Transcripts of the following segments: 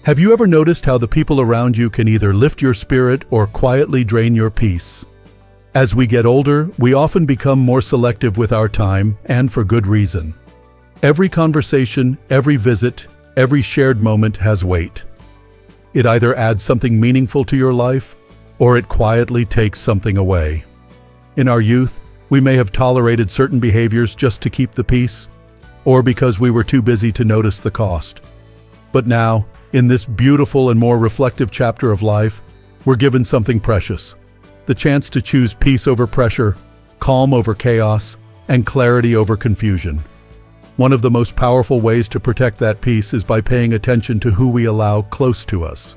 Have you ever noticed how the people around you can either lift your spirit or quietly drain your peace? As we get older, we often become more selective with our time, and for good reason. Every conversation, every visit, every shared moment has weight. It either adds something meaningful to your life, or it quietly takes something away. In our youth, we may have tolerated certain behaviors just to keep the peace, or because we were too busy to notice the cost. But now, in this beautiful and more reflective chapter of life, we're given something precious: the chance to choose peace over pressure, calm over chaos, and clarity over confusion. One of the most powerful ways to protect that peace is by paying attention to who we allow close to us.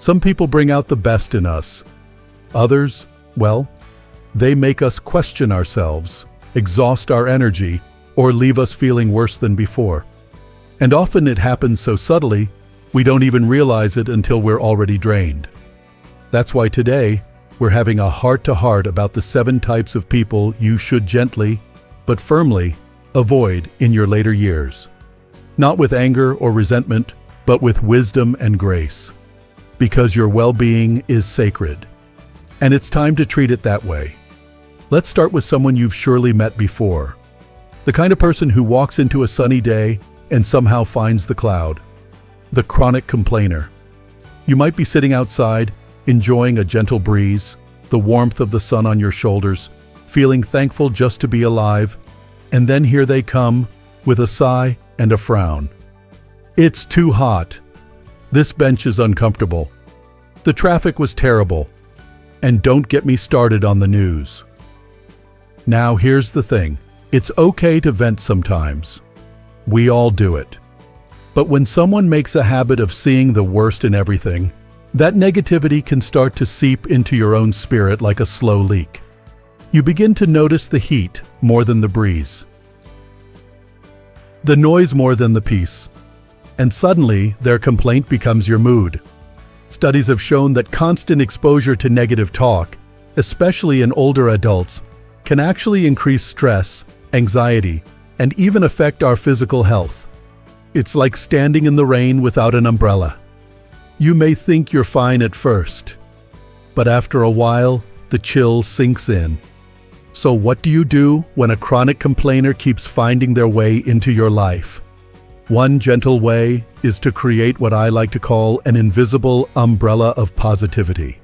Some people bring out the best in us. Others, well, they make us question ourselves, exhaust our energy, or leave us feeling worse than before. And often it happens so subtly, we don't even realize it until we're already drained. That's why today, we're having a heart-to-heart about the 7 types of people you should gently, but firmly, avoid in your later years. Not with anger or resentment, but with wisdom and grace. Because your well-being is sacred. And it's time to treat it that way. Let's start with someone you've surely met before. The kind of person who walks into a sunny day and somehow finds the cloud. The chronic complainer. You might be sitting outside, enjoying a gentle breeze, the warmth of the sun on your shoulders, feeling thankful just to be alive, and then here they come, with a sigh and a frown. It's too hot. This bench is uncomfortable. The traffic was terrible. And don't get me started on the news. Now here's the thing. It's okay to vent sometimes. We all do it. But when someone makes a habit of seeing the worst in everything, that negativity can start to seep into your own spirit like a slow leak. You begin to notice the heat more than the breeze, the noise more than the peace, and suddenly their complaint becomes your mood. Studies have shown that constant exposure to negative talk, especially in older adults, can actually increase stress, anxiety, and even affect our physical health. It's like standing in the rain without an umbrella. You may think you're fine at first, but after a while, the chill sinks in. So what do you do when a chronic complainer keeps finding their way into your life? One gentle way is to create what I like to call an invisible umbrella of positivity.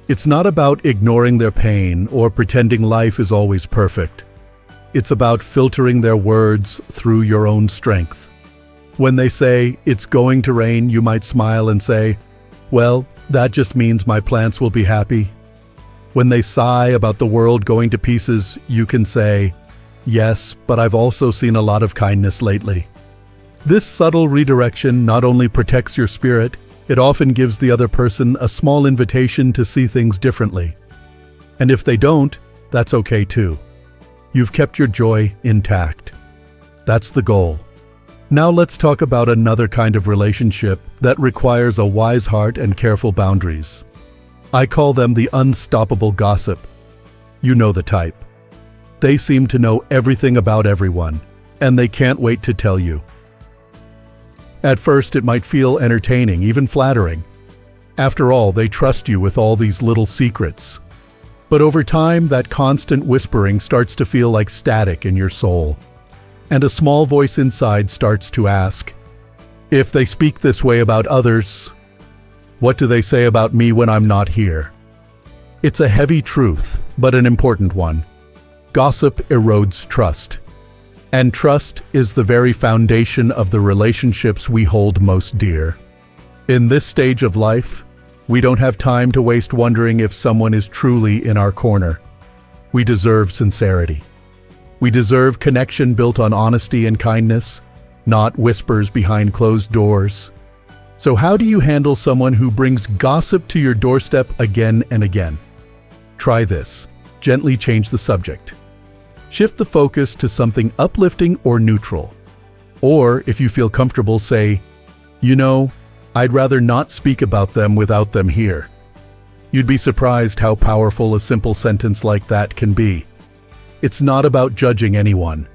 It's not about ignoring their pain or pretending life is always perfect. It's about filtering their words through your own strength. When they say, "It's going to rain," you might smile and say, "Well, that just means my plants will be happy." When they sigh about the world going to pieces, you can say, "Yes, but I've also seen a lot of kindness lately." This subtle redirection not only protects your spirit, it often gives the other person a small invitation to see things differently. And if they don't, that's okay too. You've kept your joy intact. That's the goal. Now let's talk about another kind of relationship that requires a wise heart and careful boundaries. I call them the unstoppable gossip. You know the type. They seem to know everything about everyone, and they can't wait to tell you. At first, it might feel entertaining, even flattering. After all, they trust you with all these little secrets. But over time, that constant whispering starts to feel like static in your soul. And a small voice inside starts to ask, if they speak this way about others, what do they say about me when I'm not here? It's a heavy truth, but an important one. Gossip erodes trust. And trust is the very foundation of the relationships we hold most dear. In this stage of life, we don't have time to waste wondering if someone is truly in our corner. We deserve sincerity. We deserve connection built on honesty and kindness, not whispers behind closed doors. So how do you handle someone who brings gossip to your doorstep again and again? Try this. Gently change the subject. Shift the focus to something uplifting or neutral. Or, if you feel comfortable, say, "You know, I'd rather not speak about them without them here." You'd be surprised how powerful a simple sentence like that can be. It's not about judging anyone.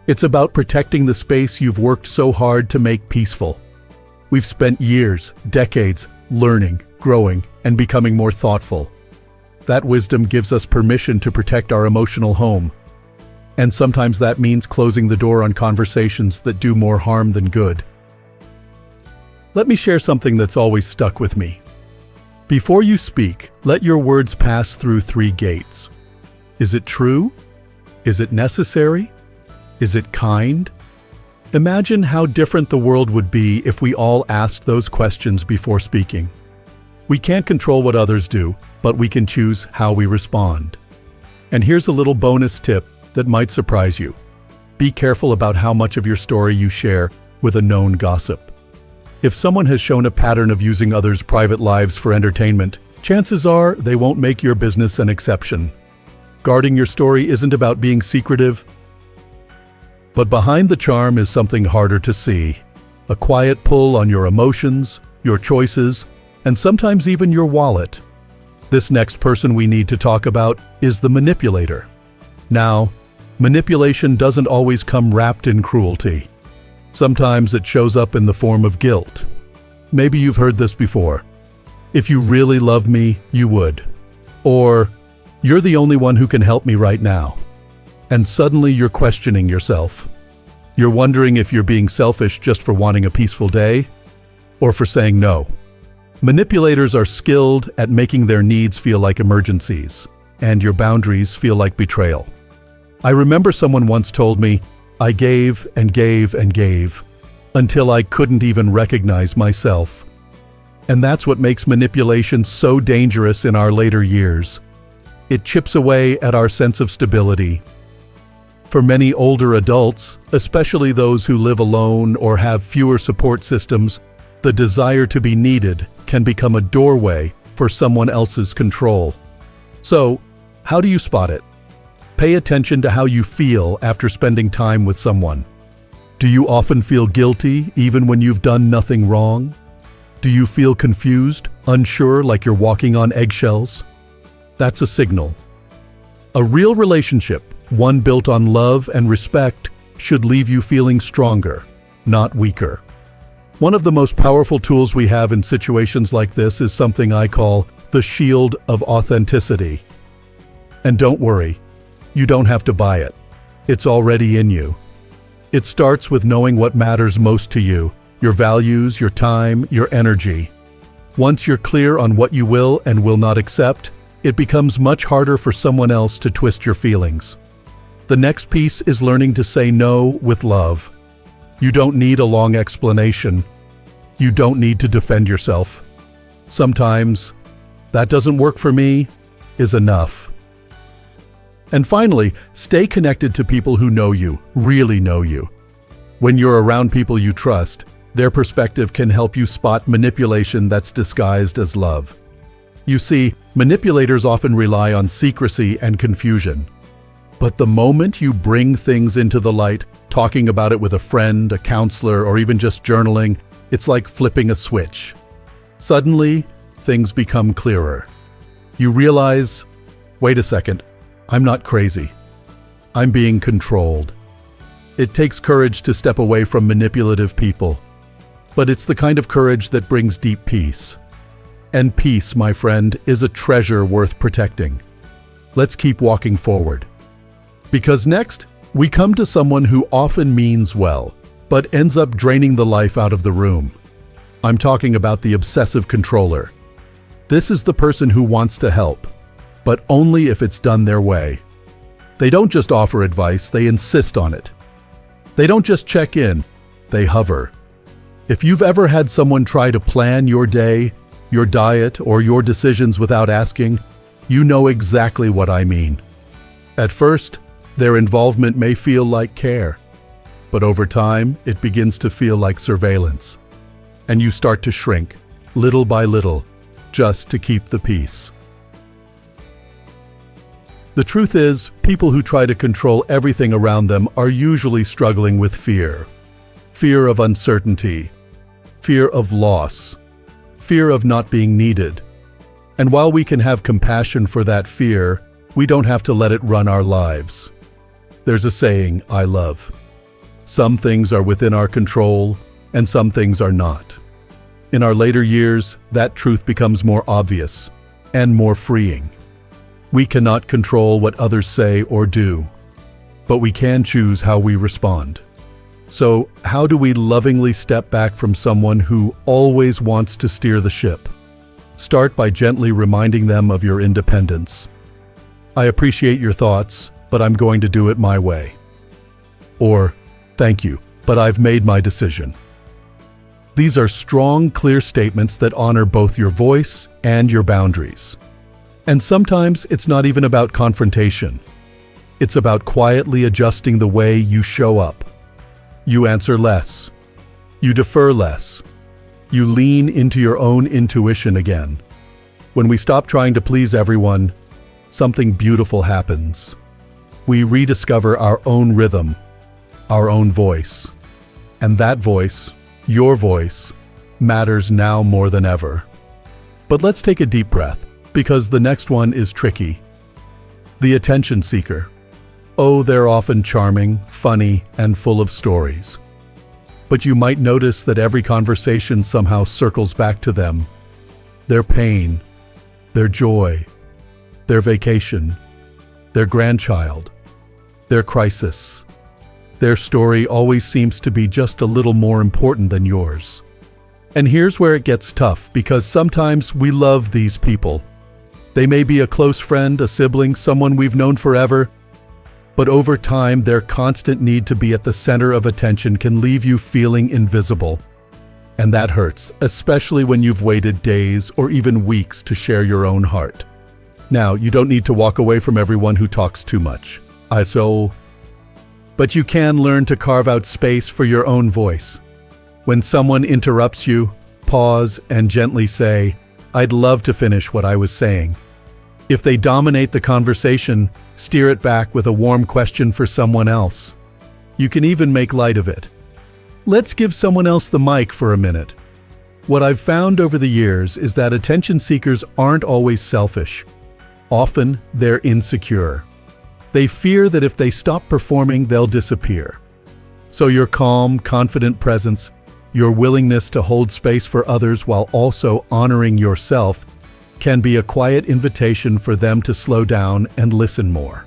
It's about protecting the space you've worked so hard to make peaceful. We've spent years, decades, learning, growing, and becoming more thoughtful. That wisdom gives us permission to protect our emotional home. And sometimes that means closing the door on conversations that do more harm than good. Let me share something that's always stuck with me. Before you speak, let your words pass through 3 gates. Is it true? Is it necessary? Is it kind? Imagine how different the world would be if we all asked those questions before speaking. We can't control what others do, but we can choose how we respond. And here's a little bonus tip that might surprise you. Be careful about how much of your story you share with a known gossip. If someone has shown a pattern of using others' private lives for entertainment, chances are they won't make your business an exception. Guarding your story isn't about being secretive, but behind the charm is something harder to see. A quiet pull on your emotions, your choices, and sometimes even your wallet. This next person we need to talk about is the manipulator. Now, manipulation doesn't always come wrapped in cruelty. Sometimes it shows up in the form of guilt. Maybe you've heard this before. If you really love me, you would. Or, you're the only one who can help me right now. And suddenly you're questioning yourself. You're wondering if you're being selfish just for wanting a peaceful day, or for saying no. Manipulators are skilled at making their needs feel like emergencies, and your boundaries feel like betrayal. I remember someone once told me, I gave and gave and gave, until I couldn't even recognize myself. And that's what makes manipulation so dangerous in our later years. It chips away at our sense of stability. For many older adults, especially those who live alone or have fewer support systems, the desire to be needed can become a doorway for someone else's control. So, how do you spot it? Pay attention to how you feel after spending time with someone. Do you often feel guilty even when you've done nothing wrong? Do you feel confused, unsure, like you're walking on eggshells? That's a signal. A real relationship, one built on love and respect, should leave you feeling stronger, not weaker. One of the most powerful tools we have in situations like this is something I call the shield of authenticity. And don't worry, you don't have to buy it. It's already in you. It starts with knowing what matters most to you, your values, your time, your energy. Once you're clear on what you will and will not accept, it becomes much harder for someone else to twist your feelings. The next piece is learning to say no with love. You don't need a long explanation. You don't need to defend yourself. Sometimes, that doesn't work for me, is enough. And finally, stay connected to people who know you, really know you. When you're around people you trust, their perspective can help you spot manipulation that's disguised as love. You see, manipulators often rely on secrecy and confusion. But the moment you bring things into the light, talking about it with a friend, a counselor, or even just journaling, it's like flipping a switch. Suddenly, things become clearer. You realize, wait a second, I'm not crazy. I'm being controlled. It takes courage to step away from manipulative people, but it's the kind of courage that brings deep peace. And peace, my friend, is a treasure worth protecting. Let's keep walking forward. Because next, we come to someone who often means well, but ends up draining the life out of the room. I'm talking about the obsessive controller. This is the person who wants to help, but only if it's done their way. They don't just offer advice, they insist on it. They don't just check in, they hover. If you've ever had someone try to plan your day, your diet, or your decisions without asking, you know exactly what I mean. At first, their involvement may feel like care, but over time, it begins to feel like surveillance. And you start to shrink, little by little, just to keep the peace. The truth is, people who try to control everything around them are usually struggling with fear. Fear of uncertainty, fear of loss, fear of not being needed. And while we can have compassion for that fear, we don't have to let it run our lives. There's a saying I love. Some things are within our control, and some things are not. In our later years, that truth becomes more obvious and more freeing. We cannot control what others say or do, but we can choose how we respond. So, how do we lovingly step back from someone who always wants to steer the ship? Start by gently reminding them of your independence. I appreciate your thoughts, but I'm going to do it my way. Or, thank you, but I've made my decision. These are strong, clear statements that honor both your voice and your boundaries. And sometimes it's not even about confrontation. It's about quietly adjusting the way you show up. You answer less. You defer less. You lean into your own intuition again. When we stop trying to please everyone, something beautiful happens. We rediscover our own rhythm, our own voice. And that voice, your voice, matters now more than ever. But let's take a deep breath, because the next one is tricky. The attention seeker. Oh, they're often charming, funny, and full of stories. But you might notice that every conversation somehow circles back to them. Their pain, their joy, their vacation, their grandchild, their crisis. Their story always seems to be just a little more important than yours. And here's where it gets tough, because sometimes we love these people. They may be a close friend, a sibling, someone we've known forever, but over time, their constant need to be at the center of attention can leave you feeling invisible. And that hurts, especially when you've waited days or even weeks to share your own heart. Now, you don't need to walk away from everyone who talks too much. But you can learn to carve out space for your own voice. When someone interrupts you, pause and gently say, "I'd love to finish what I was saying." If they dominate the conversation, steer it back with a warm question for someone else. You can even make light of it. Let's give someone else the mic for a minute. What I've found over the years is that attention seekers aren't always selfish. Often, they're insecure. They fear that if they stop performing, they'll disappear. So your calm, confident presence, your willingness to hold space for others while also honoring yourself, can be a quiet invitation for them to slow down and listen more.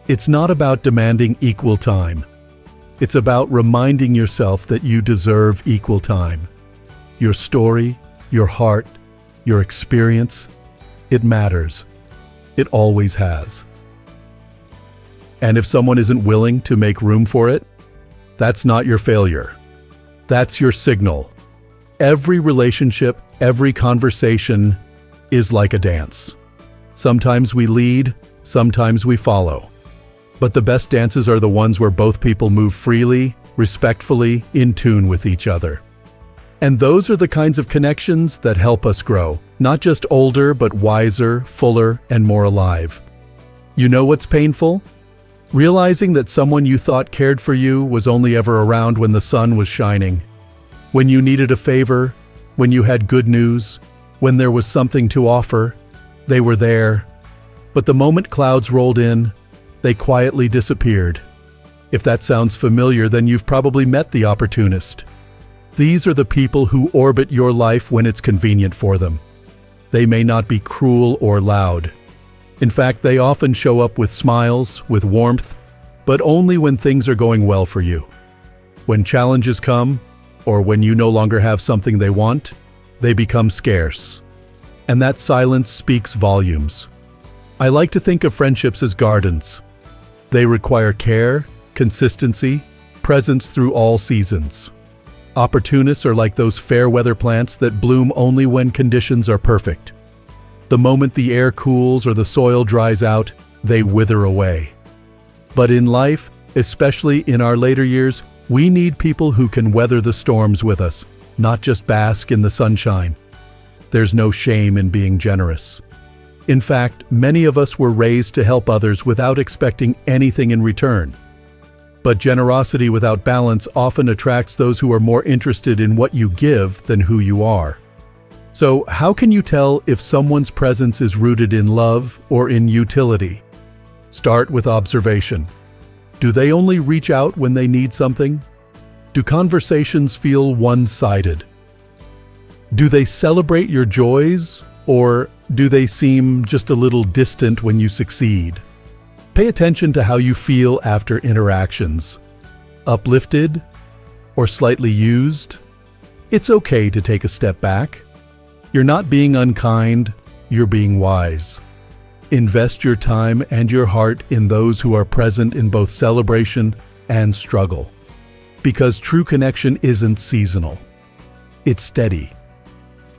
It's not about demanding equal time. It's about reminding yourself that you deserve equal time. Your story, your heart, your experience, it matters. It always has. And if someone isn't willing to make room for it, that's not your failure. That's your signal. Every relationship, every conversation is like a dance. Sometimes we lead, sometimes we follow. But the best dances are the ones where both people move freely, respectfully, in tune with each other. And those are the kinds of connections that help us grow, not just older, but wiser, fuller, and more alive. You know what's painful? Realizing that someone you thought cared for you was only ever around when the sun was shining. When you needed a favor, when you had good news, when there was something to offer, they were there. But the moment clouds rolled in, they quietly disappeared. If that sounds familiar, then you've probably met the opportunist. These are the people who orbit your life when it's convenient for them. They may not be cruel or loud. In fact, they often show up with smiles, with warmth, but only when things are going well for you. When challenges come, or when you no longer have something they want, they become scarce. And that silence speaks volumes. I like to think of friendships as gardens. They require care, consistency, presence through all seasons. Opportunists are like those fair weather plants that bloom only when conditions are perfect. The moment the air cools or the soil dries out, they wither away. But in life, especially in our later years, we need people who can weather the storms with us, not just bask in the sunshine. There's no shame in being generous. In fact, many of us were raised to help others without expecting anything in return. But generosity without balance often attracts those who are more interested in what you give than who you are. So, how can you tell if someone's presence is rooted in love or in utility? Start with observation. Do they only reach out when they need something? Do conversations feel one-sided? Do they celebrate your joys, or do they seem just a little distant when you succeed? Pay attention to how you feel after interactions. Uplifted or slightly used? It's okay to take a step back. You're not being unkind, you're being wise. Invest your time and your heart in those who are present in both celebration and struggle. Because true connection isn't seasonal. It's steady.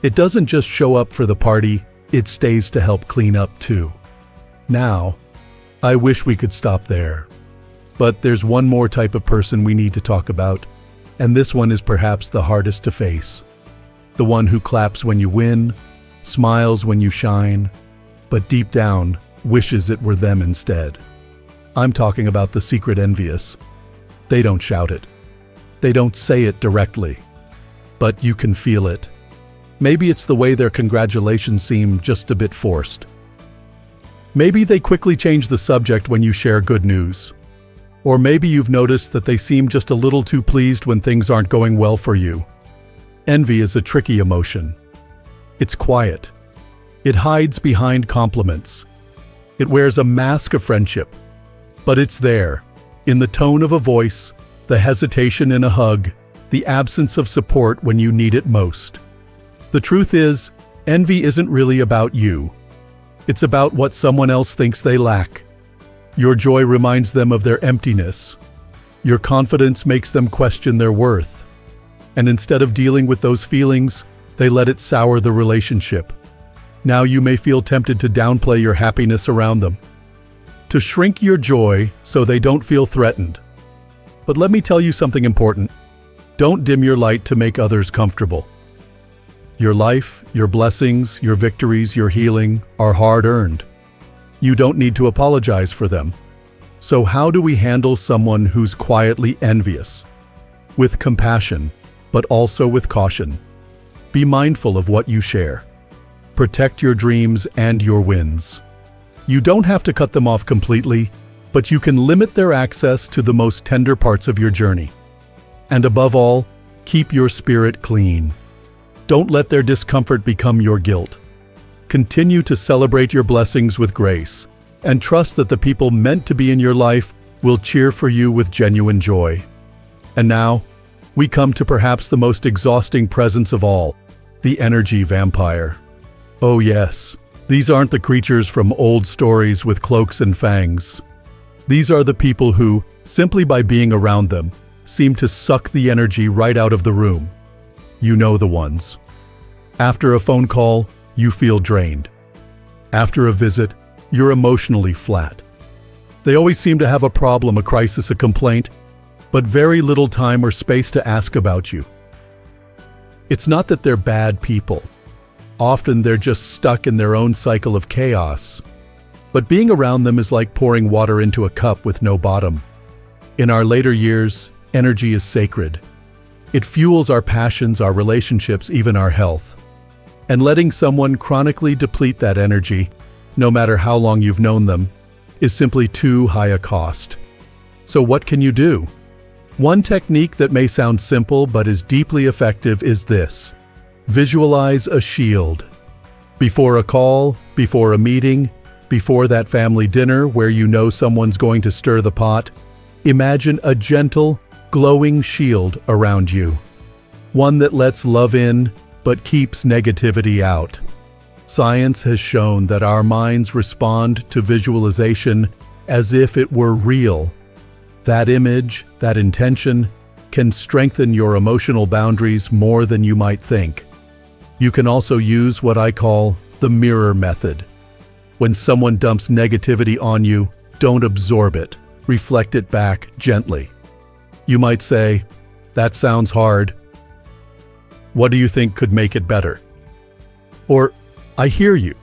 It doesn't just show up for the party, it stays to help clean up too. Now, I wish we could stop there. But there's one more type of person we need to talk about, and this one is perhaps the hardest to face. The one who claps when you win, smiles when you shine, but deep down wishes it were them instead. I'm talking about the secret envious. They don't shout it. They don't say it directly. But you can feel it. Maybe it's the way their congratulations seem just a bit forced. Maybe they quickly change the subject when you share good news. Or maybe you've noticed that they seem just a little too pleased when things aren't going well for you. Envy is a tricky emotion. It's quiet. It hides behind compliments. It wears a mask of friendship. But it's there, in the tone of a voice, the hesitation in a hug, the absence of support when you need it most. The truth is, envy isn't really about you. It's about what someone else thinks they lack. Your joy reminds them of their emptiness. Your confidence makes them question their worth. And instead of dealing with those feelings, they let it sour the relationship. Now you may feel tempted to downplay your happiness around them, to shrink your joy so they don't feel threatened. But let me tell you something important. Don't dim your light to make others comfortable. Your life, your blessings, your victories, your healing are hard-earned. You don't need to apologize for them. So how do we handle someone who's quietly envious? With compassion, but also with caution. Be mindful of what you share. Protect your dreams and your wins. You don't have to cut them off completely, but you can limit their access to the most tender parts of your journey. And above all, keep your spirit clean. Don't let their discomfort become your guilt. Continue to celebrate your blessings with grace, and trust that the people meant to be in your life will cheer for you with genuine joy. And now, we come to perhaps the most exhausting presence of all, the energy vampire. Oh yes, these aren't the creatures from old stories with cloaks and fangs. These are the people who, simply by being around them, seem to suck the energy right out of the room. You know the ones. After a phone call, you feel drained. After a visit, you're emotionally flat. They always seem to have a problem, a crisis, a complaint, but very little time or space to ask about you. It's not that they're bad people. Often they're just stuck in their own cycle of chaos. But being around them is like pouring water into a cup with no bottom. In our later years, energy is sacred. It fuels our passions, our relationships, even our health. And letting someone chronically deplete that energy, no matter how long you've known them, is simply too high a cost. So what can you do? One technique that may sound simple but is deeply effective is this. Visualize a shield. Before a call, before a meeting, before that family dinner where you know someone's going to stir the pot, imagine a gentle, glowing shield around you. One that lets love in, but keeps negativity out. Science has shown that our minds respond to visualization as if it were real. That image, that intention, can strengthen your emotional boundaries more than you might think. You can also use what I call the mirror method. When someone dumps negativity on you, don't absorb it. Reflect it back gently. You might say, "That sounds hard. What do you think could make it better?" Or, "I hear you.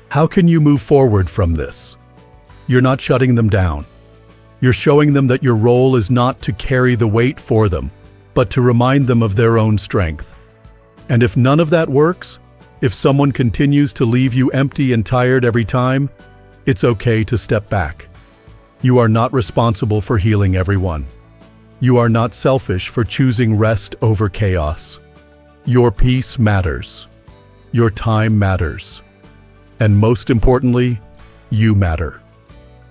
How can you move forward from this?" You're not shutting them down. You're showing them that your role is not to carry the weight for them, but to remind them of their own strength. And if none of that works, if someone continues to leave you empty and tired every time, it's okay to step back. You are not responsible for healing everyone. You are not selfish for choosing rest over chaos. Your peace matters. Your time matters. And most importantly, you matter.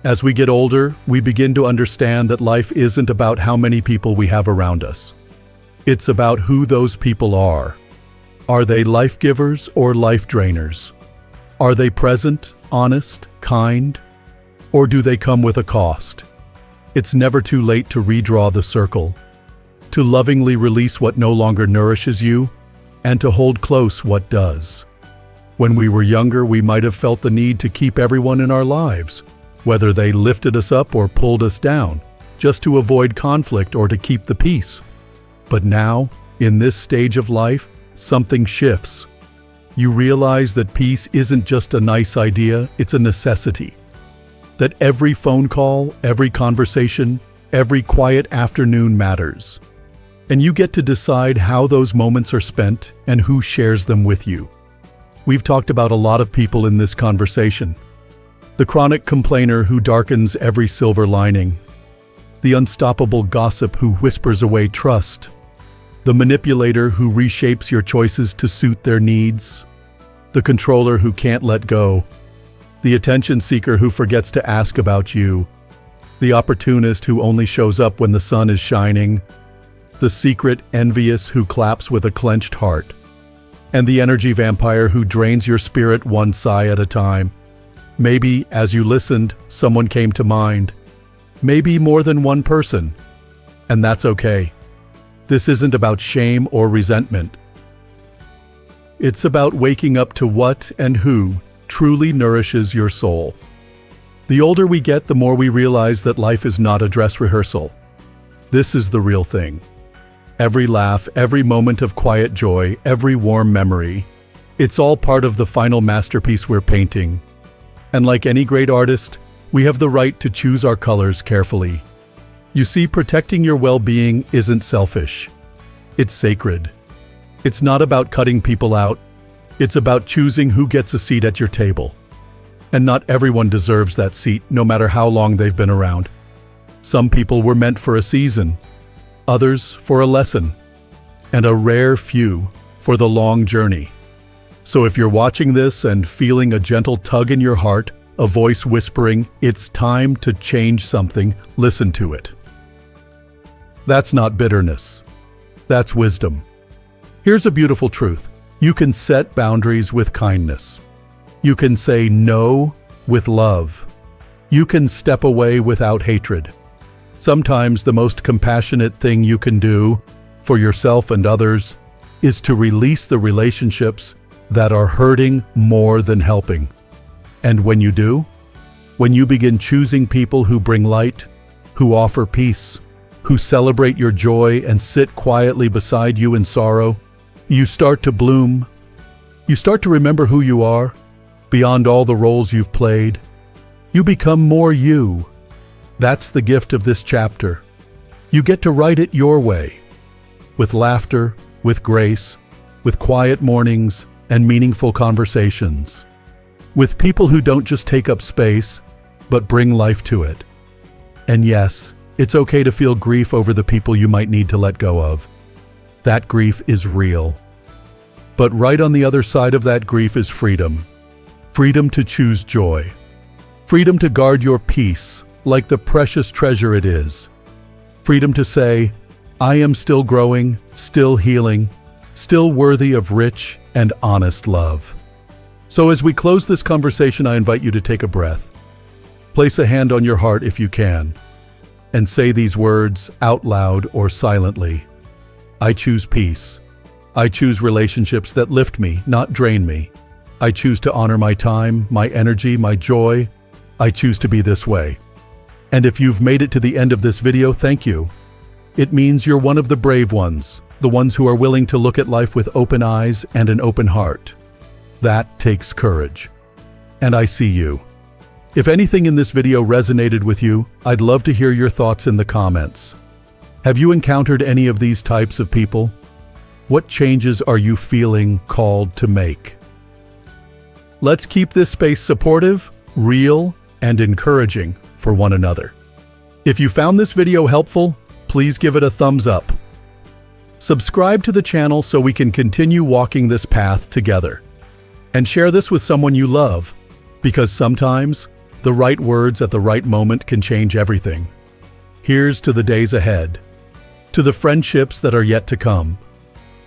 As we get older, we begin to understand that life isn't about how many people we have around us. It's about who those people are. Are they life givers or life drainers? Are they present, honest, kind? Or do they come with a cost? It's never too late to redraw the circle, to lovingly release what no longer nourishes you, and to hold close what does. When we were younger, we might have felt the need to keep everyone in our lives, whether they lifted us up or pulled us down, just to avoid conflict or to keep the peace. But now, in this stage of life, something shifts. You realize that peace isn't just a nice idea, it's a necessity. That every phone call, every conversation, every quiet afternoon matters. And you get to decide how those moments are spent and who shares them with you. We've talked about a lot of people in this conversation. The chronic complainer who darkens every silver lining. The unstoppable gossip who whispers away trust. The manipulator who reshapes your choices to suit their needs. The controller who can't let go. The attention seeker who forgets to ask about you. The opportunist who only shows up when the sun is shining. The secret envious who claps with a clenched heart. And the energy vampire who drains your spirit one sigh at a time. Maybe, as you listened, someone came to mind. Maybe more than one person. And that's okay. This isn't about shame or resentment. It's about waking up to what and who truly nourishes your soul. The older we get, the more we realize that life is not a dress rehearsal. This is the real thing. Every laugh, every moment of quiet joy, every warm memory, it's all part of the final masterpiece we're painting. And like any great artist, we have the right to choose our colors carefully. You see, protecting your well-being isn't selfish. It's sacred. It's not about cutting people out. It's about choosing who gets a seat at your table. And not everyone deserves that seat, no matter how long they've been around. Some people were meant for a season, others for a lesson, and a rare few for the long journey. So if you're watching this and feeling a gentle tug in your heart, a voice whispering, "It's time to change something," listen to it. That's not bitterness. That's wisdom. Here's a beautiful truth. You can set boundaries with kindness. You can say no with love. You can step away without hatred. Sometimes the most compassionate thing you can do for yourself and others is to release the relationships that are hurting more than helping. And when you do, when you begin choosing people who bring light, who offer peace, who celebrate your joy and sit quietly beside you in sorrow, you start to bloom. You start to remember who you are, beyond all the roles you've played. You become more you. That's the gift of this chapter. You get to write it your way, with laughter, with grace, with quiet mornings and meaningful conversations, with people who don't just take up space, but bring life to it. And yes, it's okay to feel grief over the people you might need to let go of. That grief is real. But right on the other side of that grief is freedom. Freedom to choose joy. Freedom to guard your peace like the precious treasure it is. Freedom to say, I am still growing, still healing, still worthy of rich and honest love. So as we close this conversation, I invite you to take a breath. Place a hand on your heart if you can, and say these words out loud or silently. I choose peace. I choose relationships that lift me, not drain me. I choose to honor my time, my energy, my joy. I choose to be this way. And if you've made it to the end of this video, thank you. It means you're one of the brave ones, the ones who are willing to look at life with open eyes and an open heart. That takes courage. And I see you. If anything in this video resonated with you, I'd love to hear your thoughts in the comments. Have you encountered any of these types of people? What changes are you feeling called to make? Let's keep this space supportive, real, and encouraging for one another. If you found this video helpful, please give it a thumbs up. Subscribe to the channel so we can continue walking this path together. And share this with someone you love, because sometimes the right words at the right moment can change everything. Here's to the days ahead, to the friendships that are yet to come,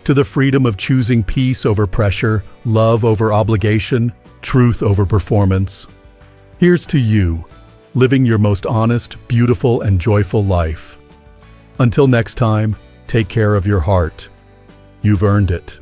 to the freedom of choosing peace over pressure, love over obligation, truth over performance. Here's to you, living your most honest, beautiful, and joyful life. Until next time, take care of your heart. You've earned it.